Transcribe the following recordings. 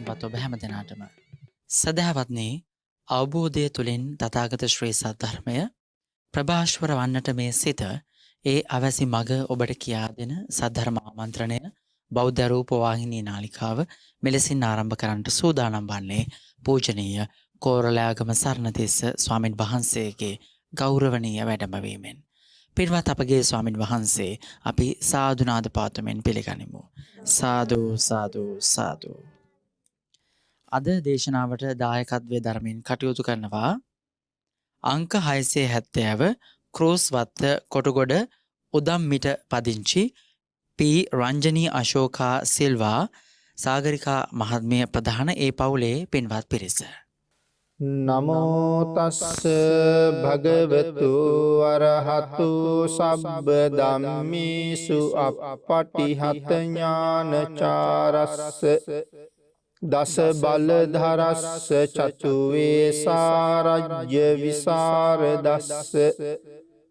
පින්වත් ඔබ හැම දෙනාටම සදහවත්නි අවබෝධය තුළින් තථාගත ශ්‍රී සද්ධර්මය ප්‍රභාස්වර වන්නට මේ සිත ඒ අවැසි මග ඔබට කියා දෙන සද්ධර්ම ආමන්ත්‍රණය බෞද්ධ රූප වාහිනී නාලිකාව මෙලෙසින් ආරම්භ කරන්නට සූදානම් වන්නේ පූජනීය කෝරළයාගම සරණතිස්ස ස්වාමින් වහන්සේගේ ගෞරවනීය වැඩමවීමෙන්. පින්වත් අපගේ ස්වාමින් වහන්සේ අපි සාදුනාද පාතුමෙන් පිළිගනිමු. සාදු සාදු සාදු. අද දේශනාවට දායකත්වය දරමින් කටයුතු කරනවා අංක 670 ක්‍රෝස් වත්ත කොටගොඩ උදම්මිට පදිංචි පී රංජනී අශෝකා සිල්වා සාගරිකා මහත්මිය ප්‍රධාන ඒ පවුලේ පින්වත් පිරිස. නමෝ තස්ස භගවතු අරහතු සබ්බ ධම්මේසු අප්පටිහත ඥානචාරස්ස දස බලධරස්ස චතු වේසාරජ්‍ය විසරදස්ස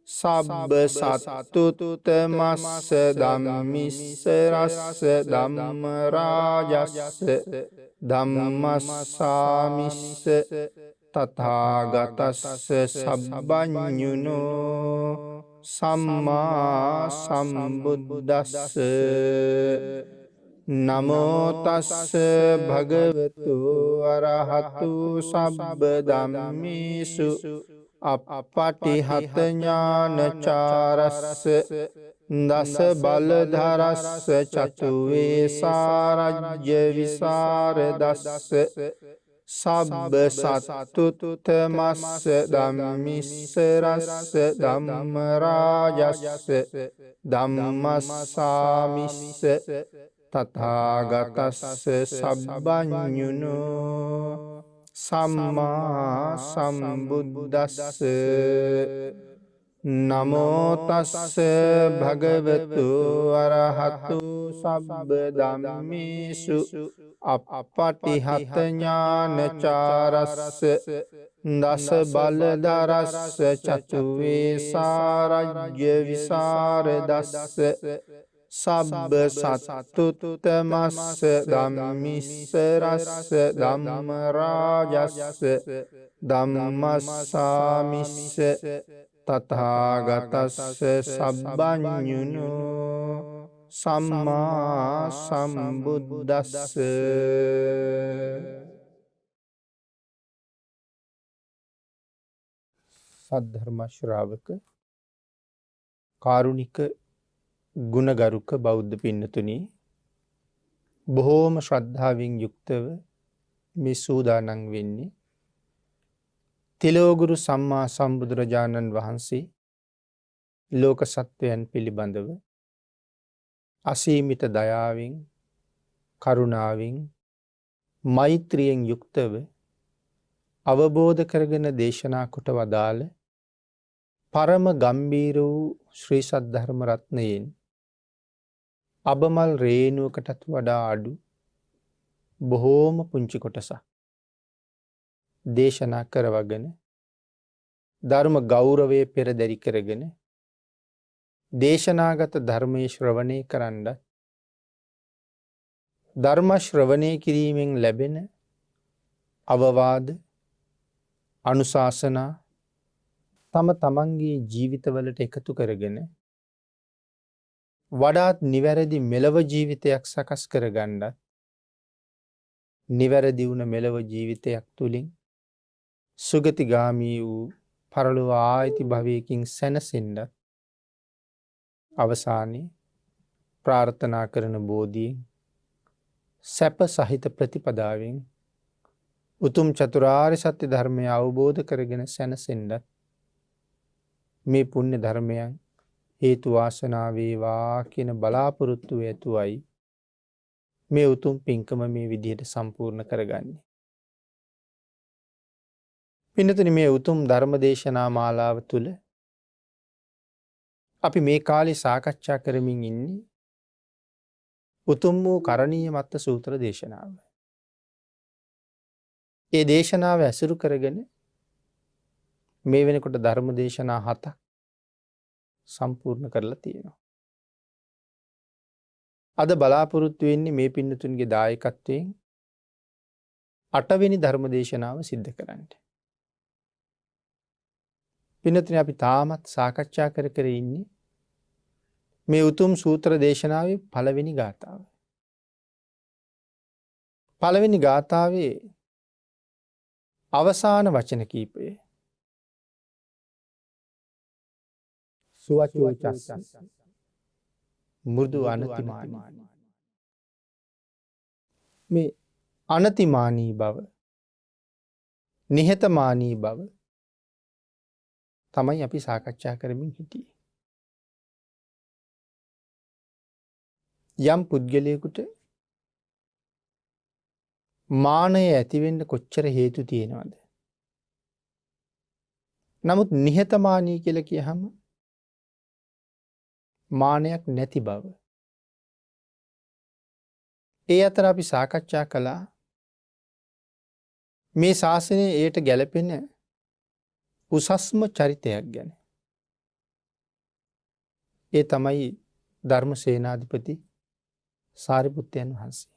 සබ්බ සත්තුත්තමස්ස ධම්මිස්ස රස්ස ධම්ම රාජස්ස ධම්මස්සාමිස්ස තථාගතස්ස සබ්බඤුනෝ සම්මා සම්බුද්දස්ස නමෝ තස්ස භගවතු අරහතු සබ්බ ධම්මේසු අප්පටිහත ඥානචාරස්ස දස බලධරස්ස චතු වේසාරජ්‍ය විසරදස්ස සබ්බ සත්තුත්තමස්ස ධම්මිස්ස රස්ස ධම්ම රාජස්ස ධම්මස්සාමිස්ස තථාගතස්ස සබ්බඤුනෝ සම්මා සම්බුද්දස්ස නමෝ තස්ස භගවතු අරහතු සබ්බ ධම්මේසු අප්පටිහත ඥානචාරස්ස දස බලධරස්ස චතු වේසාරජ්‍ය විසරදස්ස සබ්බ සත්තුත්තමස්ස ධම්මිස්ස රස්ස ධම්ම රාජස්ස ධම්මස්සාමිස්ස තථාගතස්ස සබ්බඤුනෝ සම්මා සම්බුද්දස්ස. සද්ධර්ම ශ්‍රාවක කාරුණික ගුණගරුක බෞද්ධ පින්නතුනි, බොහෝම ශ්‍රද්ධාවෙන් යුක්තව මේ සූදානම් වෙන්නේ තිලෝගුරු සම්මා සම්බුදුරජාණන් වහන්සේ ලෝක සත්වයන් පිළිබඳව අසීමිත දයාවෙන් කරුණාවෙන් මෛත්‍රියෙන් යුක්තව අවබෝධ කරගෙන දේශනා කොට වදාළ පරම ගම්බීර වූ ශ්‍රී සද්ධර්ම රත්නයෙන් අබමල් රේණුවකටත් වඩා අඩු බොහෝම පුංචි කොටසක් දේශනා කරවගෙන ධර්ම ගෞරවය පෙරදරි කරගෙන දේශනාගත ධර්මයේ ශ්‍රවණය කරන්න ධර්ම ශ්‍රවණය කිරීමෙන් ලැබෙන අවවාද අනුශාසනා තම තමන්ගේ ජීවිතවලට එකතු කරගෙන වඩාත් නිවැරදි මෙලව ජීවිතයක් සකස් කරගන්නත් නිවැරදි වුණ මෙලව ජීවිතයක් තුළින් සුගතිගාමී වූ පරලොව ආයිති භවයකින් සැනසෙන්නත් අවසානයේ ප්‍රාර්ථනා කරන බෝධියෙන් සැප සහිත ප්‍රතිපදාවෙන් උතුම් චතුරාර්ය සත්‍ය ධර්මය අවබෝධ කරගෙන සැනසෙන්නත් මේ පුණ්‍ය ධර්මයන් හේතු වාසනා වේවා කියන බලාපොරොත්තු ඇතුවයි මේ උතුම් පින්කම මේ විදිහට සම්පූර්ණ කරගන්නේ. පින්නතුනි, මේ උතුම් ධර්ම දේශනා මාලාව තුළ අපි මේ කාලේ සාකච්ඡා කරමින් ඉන්නේ උතුම් වූ කරණීය මත්ත සූත්‍ර දේශනාව. ඒ දේශනාව ඇසුරු කරගෙන මේ වෙනකොට ධර්ම දේශනා 7ක් සම්පූර්ණ කරලා තියෙනවා. අද බලාපොරොත්තු වෙන්නේ මේ පින්නතුන්ගේ දායකත්වයෙන් 8වෙනි ධර්ම දේශනාව සිද්ධ කරන්න. පින්නතුනි අපි තාමත් සාකච්ඡා කර කර ඉන්නේ මේ උතුම් සූත්‍ර දේශනාවේ පළවෙනි ගාථාව. පළවෙනි ගාථාවේ අවසාන වචන කීපය සුවචෝචස්ස මෘදු අනතිමානී. මේ අනතිමානී බව නිහතමානී බව තමයි අපි සාකච්ඡා කරමින් හිටියේ. යම් පුද්ගලයෙකුට මානය ඇතිවෙන්න කොච්චර හේතු තියෙනවද? නමුත් නිහතමානී කියලා කියහම මානයක් නැති බව. ඒ අතර අපි සාකච්ඡා කළා මේ ශාසනයේ එයට ගැලපෙන උසස්ම චරිතයක් ගැන. ඒ තමයි ධර්ම සේනාධිපති සාරිපුත්තයන් වහන්සේ.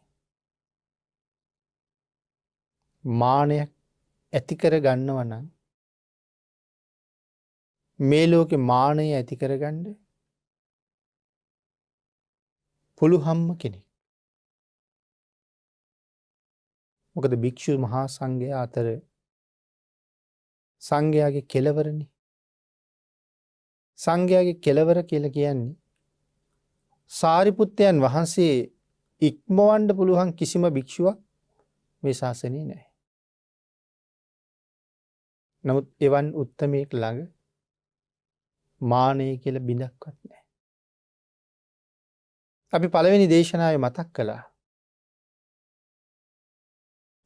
මානයක් ඇති කර ගන්නව නම් මේ ලෝකේ මානය ඇති කරගන්න පුළුවන්ම කෙනෙක්. මොකද භික්ෂු මහා සංඝයා අතර සංඝයාගේ කෙලවරනේ. සංඝයාගේ කෙලවර කියලා කියන්නේ සාරිපුත්තයන් වහන්සේ ඉක්මවන්න පුළුවන් කිසිම භික්ෂුවක් මේ ශාසනයේ නැහැ. නමුත් එවන් උත්තමයෙක් ළඟ මානය කියලා බිඳක්වත් නැහැ. අපි පළවෙනි දේශනාවේ මතක් කළා.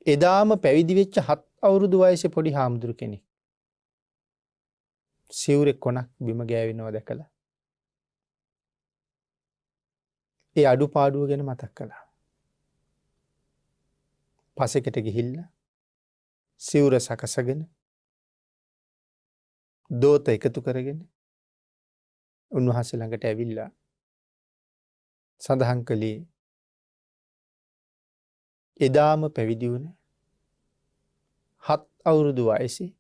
එදාම පැවිදි වෙච්ච 7 අවුරුදු වයසේ පොඩි හාමුදුරු කෙනෙක් සිවුරේ කොනක් බිම ගෑවෙනවා දැකලා ඒ අඩුපාඩුව ගැන මතක් කළා. පසෙකට ගිහිල්ලා සිවුර සකසගෙන දෝත එකතු කරගෙන උන්වහන්සේ ළඟට ඇවිල්ලා සඳහන් කළේ එදාම පැවිදි වුණ 7 අවුරුදු වයසේ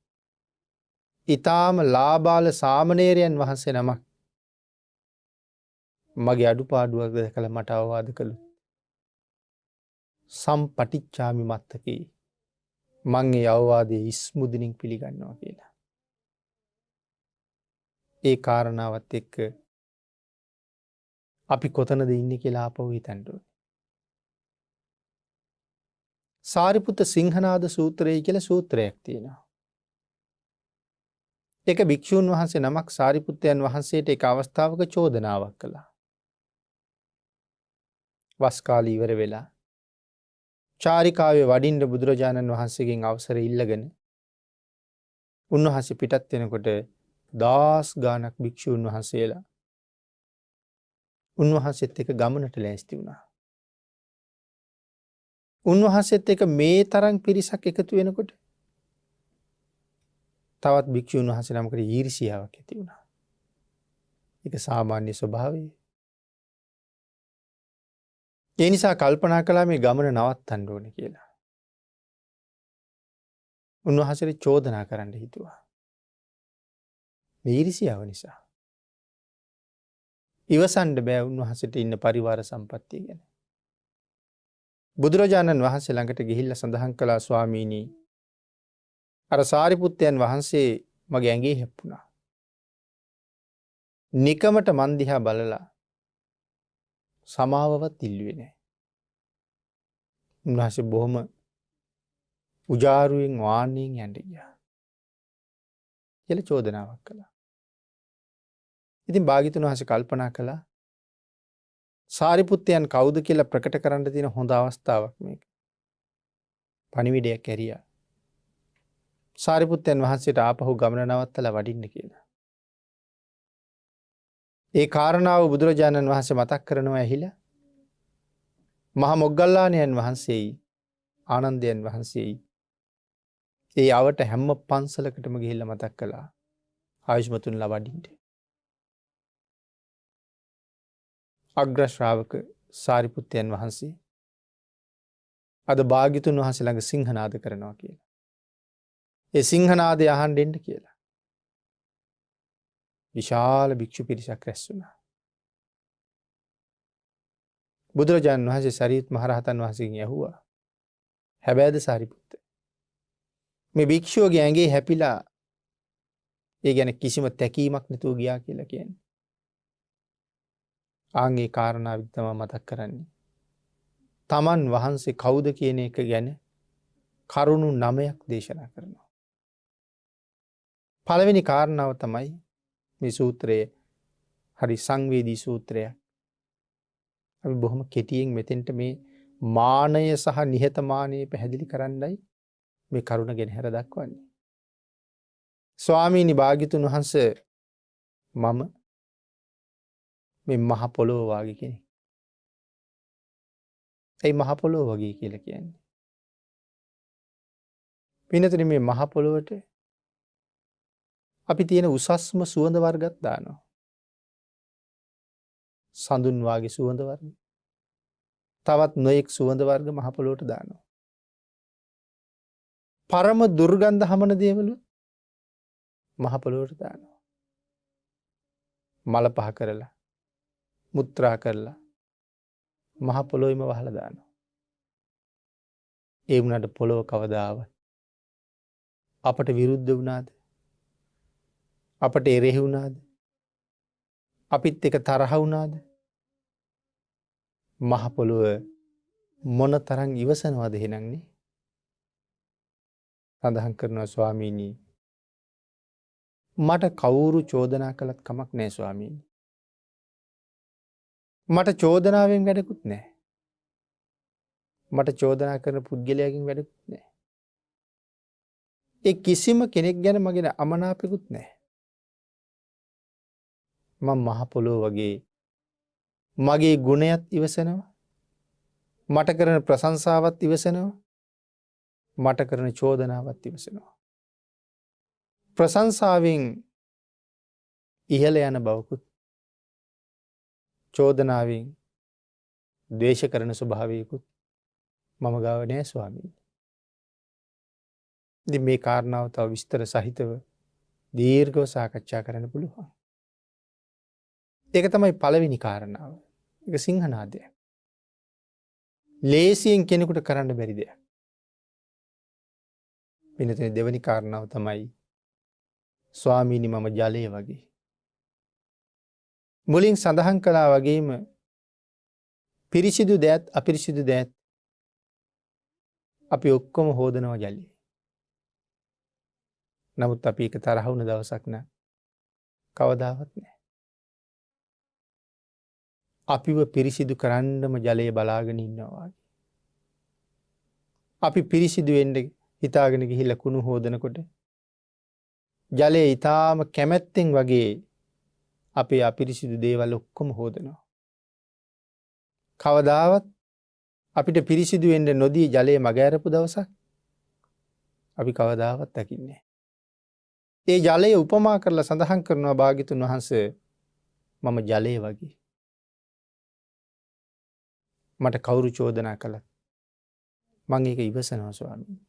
ඊටාම ලාබාල සාමණේරයන් වහන්සේ නමක් මගේ අඩුපාඩුවක් දැකලා මට අවවාද කළොත් සම්පටිච්ඡාමි මත්තකේ මං ඒ අවවාදයේ ඉස්මුදිනින් පිළිගන්නවා කියලා. ඒ කාරණාවත් එක්ක අපි කොතනද ඉන්නේ කියලා ආපහු හිතන්න ඕනේ. සාරිපුත්ත සිංහනාද සූත්‍රය කියලා සූත්‍රයක් තියෙනවා. එක භික්ෂූන් වහන්සේ නමක් සාරිපුත්තයන් වහන්සේට එක අවස්ථාවක චෝදනාවක් කළා. වස් කාලය ඉවර වෙලා චාරිකාවේ වඩින්න බුදුරජාණන් වහන්සේගෙන් අවසර ඉල්ලගෙන උන්වහන්සේ පිටත් වෙනකොට 10 ගාණක් භික්ෂූන් වහන්සේලා උන්වහන්සේත් එක්ක ගමනට ලෑස්ති වුණා. උන්වහන්සේත් එක්ක මේ තරම් පිරිසක් එකතු වෙනකොට තවත් භික්ෂූන් වහන්සේ නමකට ඊර්ෂියාවක් ඇති වුණා. ඒක සාමාන්‍ය ස්වභාවය. ඒ නිසා කල්පනා කළා මේ ගමන නවත්තන්න ඕනේ කියලා. උන්වහන්සේට චෝදනා කරන්න හිතුවා. මේ ඊර්ෂියාව නිසා. ඉවසන්න බෑ උන්වහන්සේට ඉන්න පරිවාර සම්පත්තිය ගැන. බුදුරජාණන් වහන්සේ ළඟට ගිහිල්ලා සඳහන් කළා ස්වාමීනි අර සාරිපුත්තයන් වහන්සේ මගේ ඇඟේ හැප්පුණා. නිකමට මන් දිහා බලලා සමාවවත් ඉල්ලුවේ නැහැ. උන්වහන්සේ බොහොම උජාරුවෙන් වාණයෙන් යන්න ගියා. කියලා චෝදනාවක් කළා. ඉතින් භාග්‍යතුන් වහන්සේ කල්පනා කළා සාරිපුත්තයන් කවුද කියලා ප්‍රකට කරන්න තියෙන හොඳ අවස්ථාවක් මේක. පණිවිඩයක් ඇරියා. සාරිපුත්තයන් වහන්සේට ආපහු ගමන නවත්තලා වඩින්න කියලා. ඒ කාරණාව බුදුරජාණන් වහන්සේ මතක් කරනවා ඇහිලා මහා මොග්ගල්ලාණන් වහන්සේයි ආනන්දයන් වහන්සේයි ඒ අවට හැම පන්සලකටම ගිහිල්ලා මතක් කළා ආයුෂ්මතුන්ලා වඩින්න. අග්‍ර ශ්‍රාවක සාරිපුත්තයන් වහන්සේ අද භාග්‍යතුන් වහන්සේ ළඟ සිංහනාද කරනවා කියලා. ඒ සිංහනාදය අහන්න එන්න කියලා. විශාල භික්ෂු පිරිසක් රැස් වුණා. බුදුරජාණන් වහන්සේ සරියුත් මහරහතන් වහන්සේගෙන් ඇහුවා. හැබැයිද සාරිපුත්ත මේ භික්ෂුවගේ ඇඟේ හැපිලා ඒ ගැන කිසිම තැකීමක් නැතුව ගියා කියලා කියන්නේ. ආන්ගේ කාරණාව තමයි මතක් කරන්නේ. තමන් වහන්සේ කවුද කියන එක ගැන කරුණු 9ක් දේශනා කරනවා. පළවෙනි කාරණාව තමයි මේ සූත්‍රයේ හරි සංවේදී සූත්‍රයක්. අපි බොහොම කෙටියෙන් මෙතෙන්ට මේ මානය සහ නිහතමානී පැහැදිලි කරන්නයි මේ කරුණ ගෙන හැර දක්වන්නේ. ස්වාමීනි භාග්‍යතුන් වහන්සේ මම මේ මහ පොළොව වාගේ කෙනෙක්. ඒ මහ පොළොව වගේ කියලා කියන්නේ. පින්නතුනි මේ මහ පොළොවට අපි තියෙන උසස්ම සුවඳ වර්ගත් දානවා. සඳුන් වාගේ සුවඳ වර්ග. තවත් නොයෙක් සුවඳ වර්ග මහ පොළොවට දානවා. පරම දුර්ගන්ධ හමන දේවලු මහ පොළොවට දානවා. මල පහ කරලා මුත්‍රා කරලා මහ පොළොවේම වහලා දානවා. ඒ වුණාට පොළොව කවදාවත් අපට විරුද්ධ වුණාද? අපට එරෙහි වුණාද? අපිත් එක තරහ වුණාද? මහ පොළොව මොන තරම් ඉවසනවද එහෙනම් නේ? සඳහන් කරනවා ස්වාමීනි මට කවුරු චෝදනා කළත් කමක් නැහැ ස්වාමීනි. මට චෝදනාවෙන් වැඩකුත් නැහැ. මට චෝදනා කරන පුද්ගලයාගෙන් වැඩකුත් නැහැ. ඒ කිසිම කෙනෙක් ගැන මගේ අමනාපෙකුත් නැහැ. මම මහ පොළොව වගේ මගේ ගුණයත් ඉවසනවා. මට කරන ප්‍රශංසාවත් ඉවසනවා. මට කරන චෝදනාවත් ඉවසනවා. ප්‍රශංසාවෙන් ඉහළ යන බවකුත් චෝදනාවෙන් ද්වේෂ කරන ස්වභාවයකුත් මම ගාව නෑ ස්වාමීනි. ඉතින් මේ කාරණාව තව විස්තර සහිතව දීර්ඝව සාකච්ඡා කරන්න පුළුවන්. ඒක තමයි පළවෙනි කාරණාව. ඒක සිංහනාදය. ලේසියෙන් කෙනෙකුට කරන්න බැරි දෙයක්. වෙනතේ දෙවෙනි කාරණාව තමයි ස්වාමීනි මම ජලය වගේ. මුලින් සඳහන් කළා වගේම පිරිසිදු දෑත් අපිරිසිදු දෑත් අපි ඔක්කොම හොදනවා ජලය. නමුත් අපි එක තරහ වුණ දවසක් නෑ කවදාවත් නෑ. අපිව පිරිසිදු කරන්නම ජලය බලාගෙන ඉන්නවා වගේ. අපි පිරිසිදු වෙන්න හිතාගෙන ගිහිල්ලා කුණු හොදනකොට ජලය ඊටාම කැමැත්තෙන් වගේ අපේ අපිරිසිදු දේවල් ඔක්කොම හොදනවා. කවදාවත් අපිට පිරිසිදු වෙන්න නොදී ජලය මග ඇරපු දවසක් අපි කවදාවත් දකින්නේ. ඒ ජලය උපමා කරලා සඳහන් කරනවා භාග්‍යතුන් වහන්සේ මම ජලය වගේ. මට කවුරු චෝදනා කළත් මම ඒක ඉවසනවා ස්වාමීනි.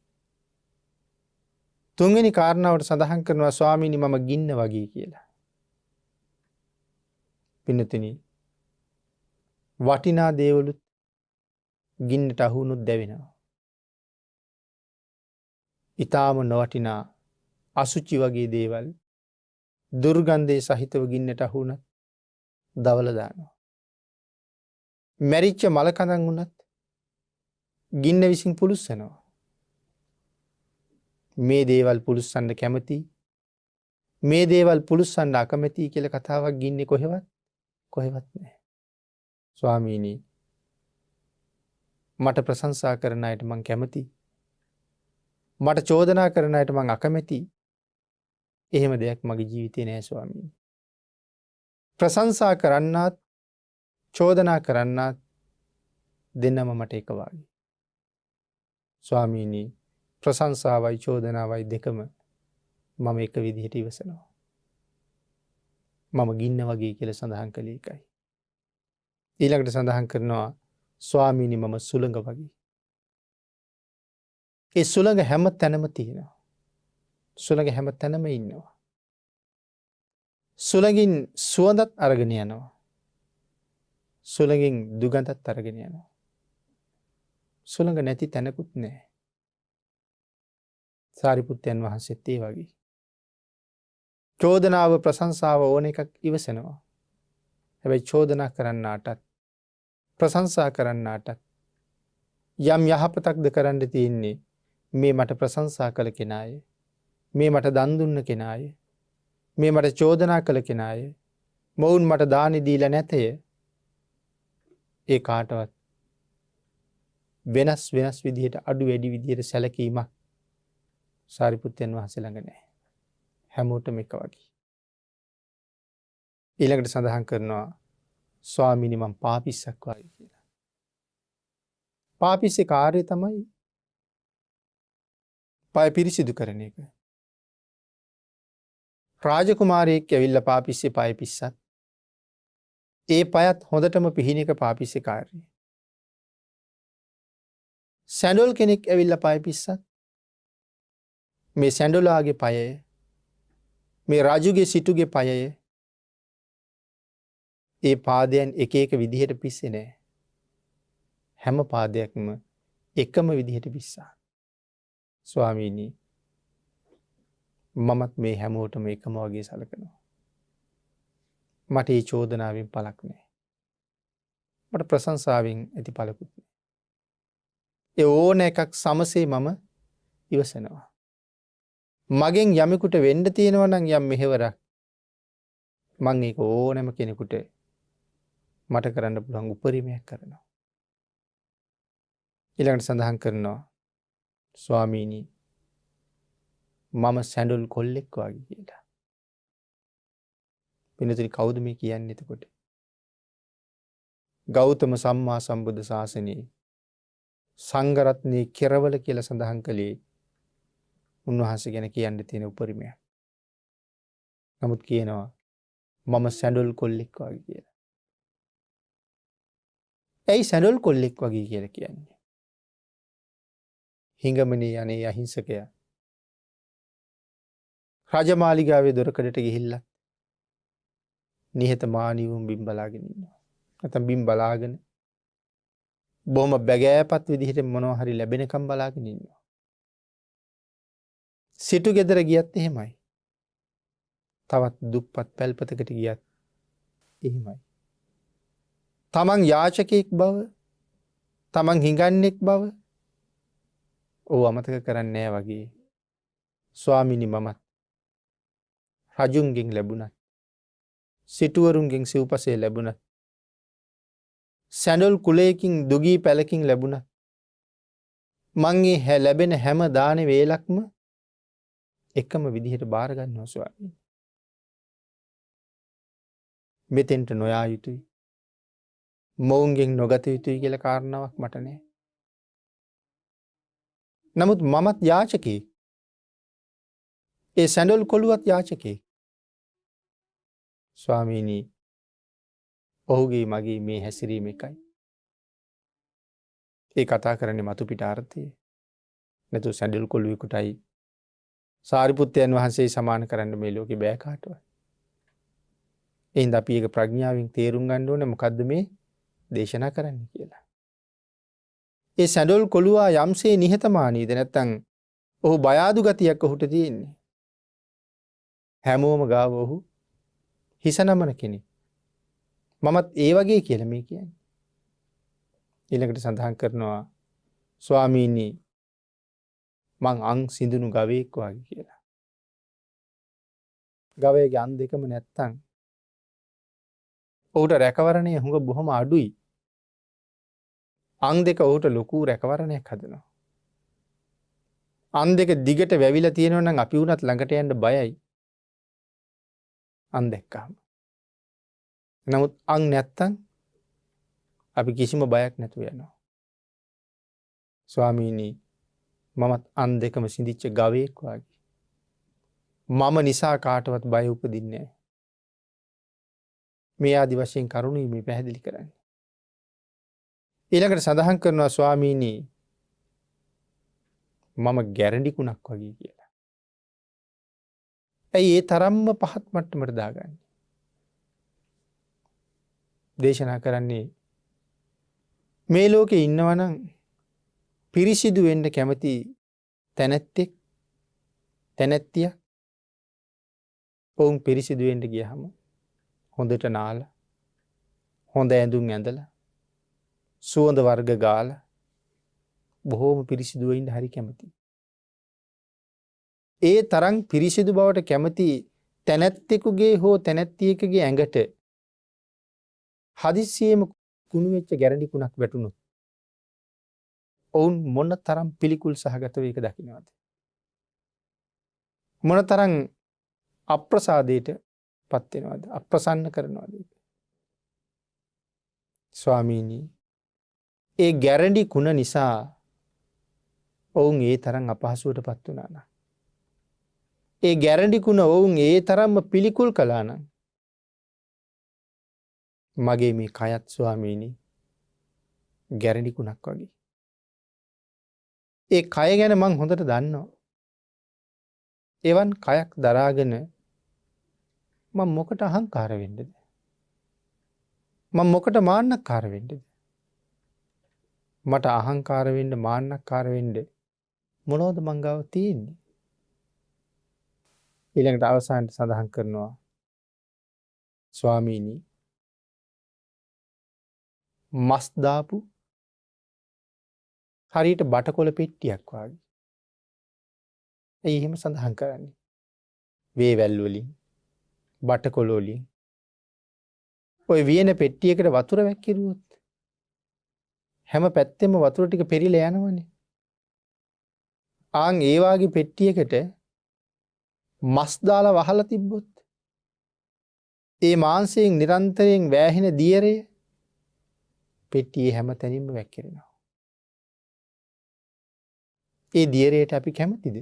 තුන්වෙනි කාරණාවට සඳහන් කරනවා ස්වාමීනි මම ගින්න වගේ කියලා. පින්නතුනි වටිනා දේවලුත් ගින්නට අහු වුණොත් දැවෙනවා. ඊටාම නොවටිනා අසුචි වගේ දේවල් දුර්ගන්ධයේ සහිතව ගින්නට අහු වුණත් දවල දානවා. මැරිච්ච මල කඳන් වුණත් ගින්න විසින් පුලුස්සනවා. මේ දේවල් පුලුස්සන්න කැමති මේ දේවල් පුලුස්සන්න අකමැති කියලා කතාවක් ගින්නේ කොහෙවත් නැහැ. ස්වාමීනි මට ප්‍රශංසා කරන අයට මං කැමති. මට චෝදනා කරන අයට මං අකමැති. එහෙම දෙයක් මගේ ජීවිතේ නෑ ස්වාමීනි. ප්‍රශංසා කරන්නත් චෝදනා කරන්නත් දෙන්නම මට එක වාගේ. ස්වාමීනි ප්‍රශංසාවයි චෝදනාවයි දෙකම මම එක විදිහට ඉවසනවා. මම ගින්න වගේ කියලා සඳහන් කළේ ඒකයි. ඊළඟට සඳහන් කරනවා ස්වාමීනි මම සුළඟ වගේ. ඒ සුළඟ හැම තැනම තියෙනවා. සුළඟ හැම තැනම ඉන්නවා. සුළඟින් සුවඳත් අරගෙන යනවා. සුළඟින් දුගඳත් අරගෙන යනවා. සුළඟ නැති තැනකුත් නැහැ. සාරිපුත්තයන් වහන්සේත් ඒ වගේ. චෝදනාව ප්‍රශංසාව ඕන එකක් ඉවසනවා. හැබැයි චෝදනා කරන්නාටත් ප්‍රශංසා කරන්නාටත් යම් යහපතක්ද කරන්න තියෙන්නේ මේ මට ප්‍රශංසා කළ කෙනාය. මේ මට දන් දුන්න කෙනාය. මේ මට චෝදනා කළ කෙනාය. මොවුන් මට දානි දීලා නැතය. ඒ කාටවත් වෙනස් විදිහට අඩු වැඩි විදිහට සැලකීමක් සාරිපුත්තයන් වහන්සේ ළඟ නැහැ. හැමෝටම එක වගේ. ඊළඟට සඳහන් කරනවා ස්වාමීනි මම පාපිස්සක් වගේ කියලා. පාපිස්සේ කාර්යය තමයි පය පිරිසිදු කරන එක. රාජකුමාරයෙක් ඇවිල්ලා පාපිස්සේ පය පිස්සත් ඒ පයත් හොඳටම පිහින එක පාපිස්සේ කාර්යය. සැඬොල් කෙනෙක් ඇවිල්ලා පය පිස්සත් මේ සැඬොලාගේ පයය මේ රාජුගේ සිටුගේ පයය ඒ පාදයන් එක එක විදිහට පිස්සේ නෑ. හැම පාදයක්ම එකම විදිහට පිස්සා. ස්වාමීනි මමත් මේ හැමෝටම එකම වගේ සලකනවා. මට ඒ චෝදනාවෙන් පළක් නෑ. මට ප්‍රශංසාවෙන් ඇති පළකුත් නෑ. ඒ ඕන එකක් සමසේ මම ඉවසනවා. මගෙන් යමෙකුට වෙන්න තියෙනවා නම් යම් මෙහෙවරක් මං ඒක ඕනෑම කෙනෙකුට මට කරන්න පුළුවන් උපරිමයක් කරනවා. ඊළඟට සඳහන් කරනවා ස්වාමීනි මම සැඬොල් කොල්ලෙක් වගේ කියලා. පින්නතුනි කවුද මේ කියන්නේ එතකොට? ගෞතම සම්මා සම්බුද්ධ ශාසනයේ සංඝ රත්නයේ කෙරවල කියලා සඳහන් කළේ උන්වහන්සේ ගැන කියන්න තියෙන උපරිමයක්. නමුත් කියනවා මම සැඬොල් කොල්ලෙක් වගේ කියලා. ඇයි සැඬොල් කොල්ලෙක් වගේ කියලා කියන්නේ? හිඟමනේ අනේ අහිංසකයා රජමාලිගාවේ දොරකඩට ගිහිල්ලා නිහතමානීවම බිම් බලාගෙන ඉන්නවා. නැත්නම් බිම් බලාගෙන බොහොම බැගෑපත් විදිහට මොනවා හරි ලැබෙනකම් බලාගෙන ඉන්නවා. සිටු ගෙදර ගියත් එහෙමයි. තවත් දුප්පත් පැල්පතකට ගියත් එහෙමයි. තමන් යාචකයෙක් බව, තමන් හිඟන්නෙක් බව ඔව් අමතක කරන්නේ නැහැ වගේ. ස්වාමීනි මමත් රජුන්ගෙන් ලැබුණත් සිටුවරුන්ගෙන් සිව්පසේ ලැබුණත් සැඬොල් කුලයකින් දුගී පැලකින් ලැබුණත් මං ඒ ලැබෙන හැම දාන වේලක්ම එකම විදිහට බාර ගන්නවා ස්වාමීනි. මෙතෙන්ට නොයා යුතුයි. මොවුන්ගෙන් නොගත යුතුයි කියලා කාරණාවක් මට නැහැ. නමුත් මමත් යාචකයෙක්. ඒ සැඬොල් කොළුවත් යාචකයෙක්. ස්වාමීනි ඔහුගේ මගේ මේ හැසිරීම එකයි. ඒ කතා කරන්නේ මතු පිට අර්ථය. නැතු සැඬොල් කොළුවෙකුටයි සාරිපුත්තයන් වහන්සේ සමාන කරන්න මේ ලෝකේ බෑ කාටවත්. එහෙනම් අපි ඒක ප්‍රඥාවෙන් තේරුම් ගන්න ඕනේ මොකද්ද මේ දේශනා කරන්න කියලා. ඒ සැඬොල් කොළුවා යම්සේ නිහතමානීද නැත්නම් ඔහු බය අඩු ගතියක් ඔහුට තියෙන්නේ. හැමෝම ගාව ඔහු හිස නමන කෙනෙක්. මමත් ඒ වගේ කියලා මේ කියන්නේ. ඊළඟට සඳහන් කරනවා ස්වාමීනි මං අං සිඳුණු ගවයෙක් වගේ කියලා. ගවයගේ අං දෙකම නැත්තම් ඔහුට රැකවරණය හුඟ බොහොම අඩුයි. අං දෙක ඔහුට ලොකු රැකවරණයක් හදනවා. අං දෙක දිගට වැවිලා තියෙනවා නම් අපි උනත් ළඟට යන්න බයයි. අං දැක්කම. නමුත් අං නැත්තම් අපි කිසිම බයක් නැතුව යනවා. ස්වාමීනි මමත් අං දෙකම සිඳිච්ච ගවයෙක් වගේ. මම නිසා කාටවත් බය උපදින්නේ නැහැ. මේ ආදි වශයෙන් කරුණු මේ පැහැදිලි කරන්නේ. ඊළඟට සඳහන් කරනවා ස්වාමීනි මම ගැරඬිකුණක් වගේ කියලා. ඇයි ඒ තරම්ම පහත් මට්ටමට දාගන්නේ? දේශනා කරන්නේ මේ ලෝකේ ඉන්නවනම් පිරිසිදු වෙන්න කැමති තැනැත්තෙක් තැනැත්තිය ඔවුන් පිරිසිදු වෙන්න ගියහම හොඳට නාලා හොඳ ඇඳුම් ඇඳලා සුවඳ වර්ග ගාලා බොහෝම පිරිසිදුව ඉන්න හරි කැමතියි. ඒ තරම් පිරිසිදු බවට කැමති තැනැත්තෙකුගේ හෝ තැනැත්තියකගේ ඇඟට හදිස්සියෙම කුණු වෙච්ච ගැරඬිකුණක් වැටුණොත් ඔවුන් මොන තරම් පිළිකුල් සහගතව ඒක දකින්නවද? මොන තරම් අප්‍රසාදයට පත් වෙනවද? අප්‍රසන්න කරනවද? ස්වාමීනි, ඒ ගැරඬි කුණ නිසා ඔවුන් ඒ තරම් අපහසුවට පත් වුණා නම්, ඒ ගැරඬි කුණ ඔවුන් ඒ තරම්ම පිළිකුල් කළා නම්, මගේ මේ කයත් ස්වාමීනි ගැරඬි කුණක් වගේ. ඒ කය ගැන මං හොඳට දන්නවා. එවන් කයක් දරාගෙන මම මොකට අහංකාර වෙන්නද? මම මොකට මාන්නක්කාර වෙන්නද? මට අහංකාර වෙන්න මාන්නක්කාර වෙන්න මොනවද මං ගාව තියෙන්නේ? ඊළඟට අවසානයේ සඳහන් කරනවා ස්වාමීනි මස් දාපු හරියට බටකොළ පෙට්ටියක් වගේ. ඒ එහෙම සඳහන් කරන්නේ. වේවැල් වලින් බටකොළ වලින් ඔය වියන පෙට්ටියකට වතුර වැක්කිරුවොත් හැම පැත්තෙම වතුර ටික පෙරිලා යනවනේ. ආන් ඒ වාගේ පෙට්ටියකට මස් දාලා වහලා තිබ්බොත් ඒ මාංශයෙන් නිරන්තරයෙන් වැහෙන දියරය පෙට්ටියේ හැම තැනින්ම වැක්කිරෙනවා. ඒ දියරයට අපි කැමතිද?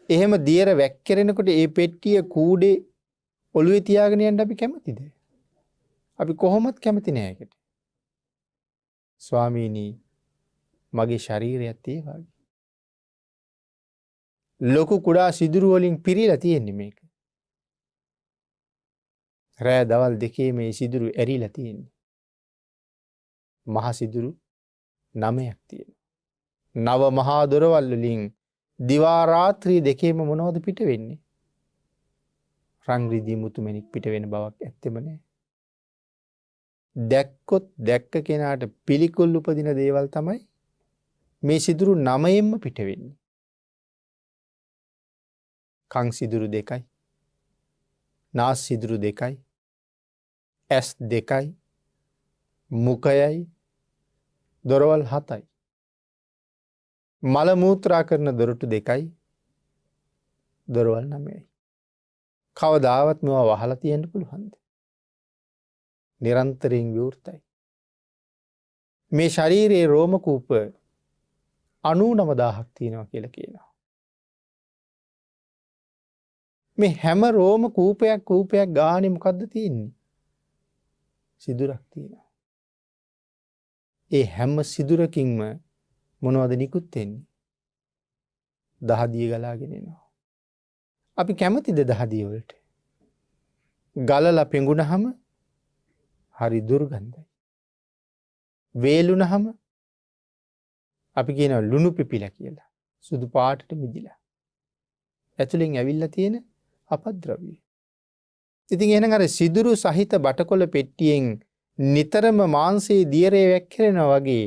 එහෙම දියර වැක්කිරෙනකොට ඒ පෙට්ටිය කූඩේ ඔළුවේ තියාගෙන යන්න අපි කැමතිද? අපි කොහොමත් කැමති නෑ ඒකට. ස්වාමීනි, මගේ ශරීරයත් ඒ වගේ. ලොකු කුඩා සිදුරු වලින් පිරීලා තියෙන්නේ මේක. රෑ දවල් දෙකේ මේ සිදුරු ඇරිලා තියෙන්නේ. මහ සිදුරු 9ක් තියෙනවා. නව මහා දොරවල් වලින් දිවා රාත්‍රී දෙකේම මොනවද පිට වෙන්නේ? රන් රිදී මුතු මැණික් පිට වෙන බවක් ඇත්තෙම නෑ. දැක්කොත් දැක්ක කෙනාට පිළිකුල් උපදින දේවල් තමයි මේ සිදුරු 9ෙන්ම පිට වෙන්නේ. කන් සිදුරු 2යි, නාස් සිදුරු 2යි, ඇස් 2යි, මුඛයයි, දොරවල් 7යි. මල මූත්‍රා කරන දොරටු 2යි, දොරවල් 9යි. කවදාවත් මේවා වහලා තියන්න පුළුවන්ද? නිරන්තරයෙන් විවෘතයි. මේ ශරීරයේ රෝම කූප 99000ක් තියෙනවා කියලා කියනවා. මේ හැම රෝම කූපයක් ගානේ මොකද්ද තියෙන්නේ? සිදුරක් තියෙනවා. ඒ හැම සිදුරකින්ම මොනවද නිකුත් වෙන්නේ? දහදිය ගලාගෙන එනවා. අපි කැමතිද දහදිය වලට? ගලලා පෙඟුනහම හරි දුර්ගන්ධයි. වේලුනහම අපි කියනවා ලුණු පිපිලා කියලා. සුදු පාටට මිදිලා. ඇතුලෙන් ඇවිල්ලා තියෙන අපද්‍රව්‍ය. ඉතින් එහෙනම් අර සිදුරු සහිත බටකොළ පෙට්ටියෙන් නිතරම මාංශයේ දියරේ වැක්කිරෙනවා වගේ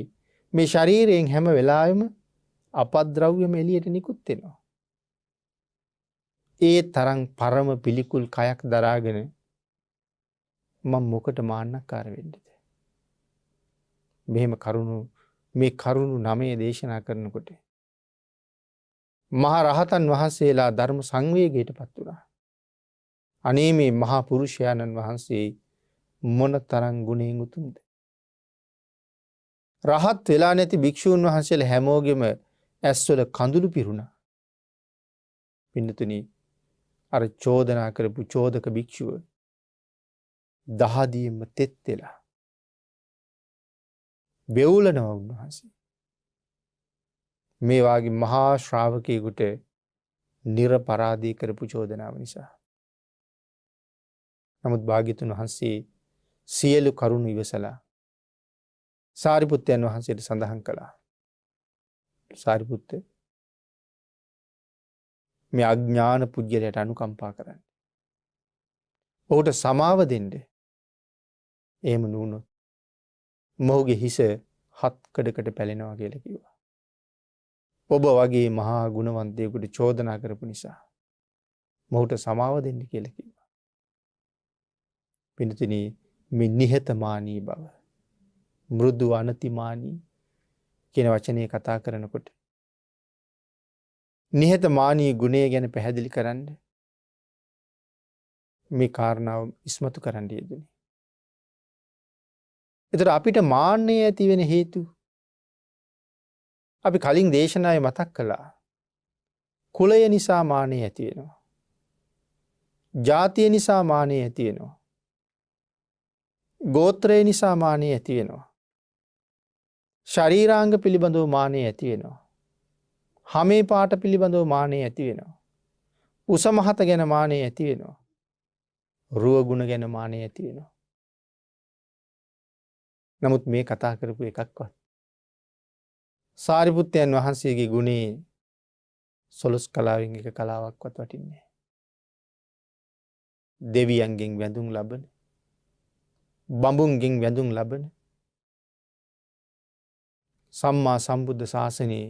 මේ ශරීරයෙන් හැම වෙලාවෙම අපද්‍රව්‍යම එළියට නිකුත් වෙනවා. ඒ තරම් පරම පිළිකුල් කයක් දරාගෙන මම මොකට මාන්නක්කාර වෙන්නද? මෙහෙම මේ කරුණු 9 දේශනා කරනකොට මහා රහතන් වහන්සේලා ධර්ම සංවේගයටපත් වුණා. අනේ මේ මහා පුරුෂයාණන් වහන්සේ මොන තරම් ගුණයෙන් උතුම්ද? රහත් වෙලා නැති භික්ෂූන් වහන්සේලා හැමෝගෙම ඇස්වල කඳුළු පිරුණා. පින්නතුනි, අර චෝදනා කරපු චෝදක භික්ෂුව දහදියෙම තෙත් වෙලා බෙවුලනවා උන්වහන්සේ. මේ වාගේ මහා ශ්‍රාවකයෙකුට නිර්පරාදී කරපු චෝදනාව නිසා. නමුත් භාග්‍යතුන් වහන්සේ සියලු කරුණු ඉවසලා සාරිපුත්තයන් වහන්සේට සඳහන් කළා. සාරිපුත්ත මේ අඥාන පුජ්‍යලයට අනුකම්පා කරන්න. ඔහුට සමාව දෙන්න. එහෙම නුනොත් මොහුගේ හිස හත් කඩකට පැලෙනවා කියලා කිව්වා. ඔබ වගේ මහා ගුණවන්තයෙකුට චෝදනා කරපු නිසා මොහුට සමාව දෙන්න කියලා කිව්වා. පින්තුනි මේ නිහතමානී බව මෘදු අනතිමානී කියන වචනේ කතා කරනකොට නිහතමානී ගුණය ගැන පැහැදිලි කරන්න මේ කාරණාව ඉස්මතු කරන්න යෙදුනේ. එතකොට අපිට මාන්නය ඇති වෙන හේතු අපි කලින් දේශනාවේ මතක් කළා. කුලය නිසා මාන්නය ඇති වෙනවා. ජාතිය නිසා මාන්නය ඇති වෙනවා. ගෝත්‍රය නිසා මාන්නය ඇති වෙනවා. ශරීරාංග පිළිබඳව මාන්නය ඇති වෙනවා. හමේ පාට පිළිබඳව මාන්නය ඇති වෙනවා. උස මහත ගැන මාන්නය ඇති වෙනවා. රුව ගුණ ගැන මාන්නය ඇති වෙනවා. නමුත් මේ කතා කරපු එකක්වත් සාරිපුත්තයන් වහන්සේගේ ගුණේ සොළොස් කලාවෙන් එක කලාවක්වත් වටින්නේ නැහැ. දෙවියන්ගෙන් වැඳුම් ලබන, බඹුන්ගෙන් වැඳුම් ලබන සම්මා සම්බුද්ධ ශාසනයේ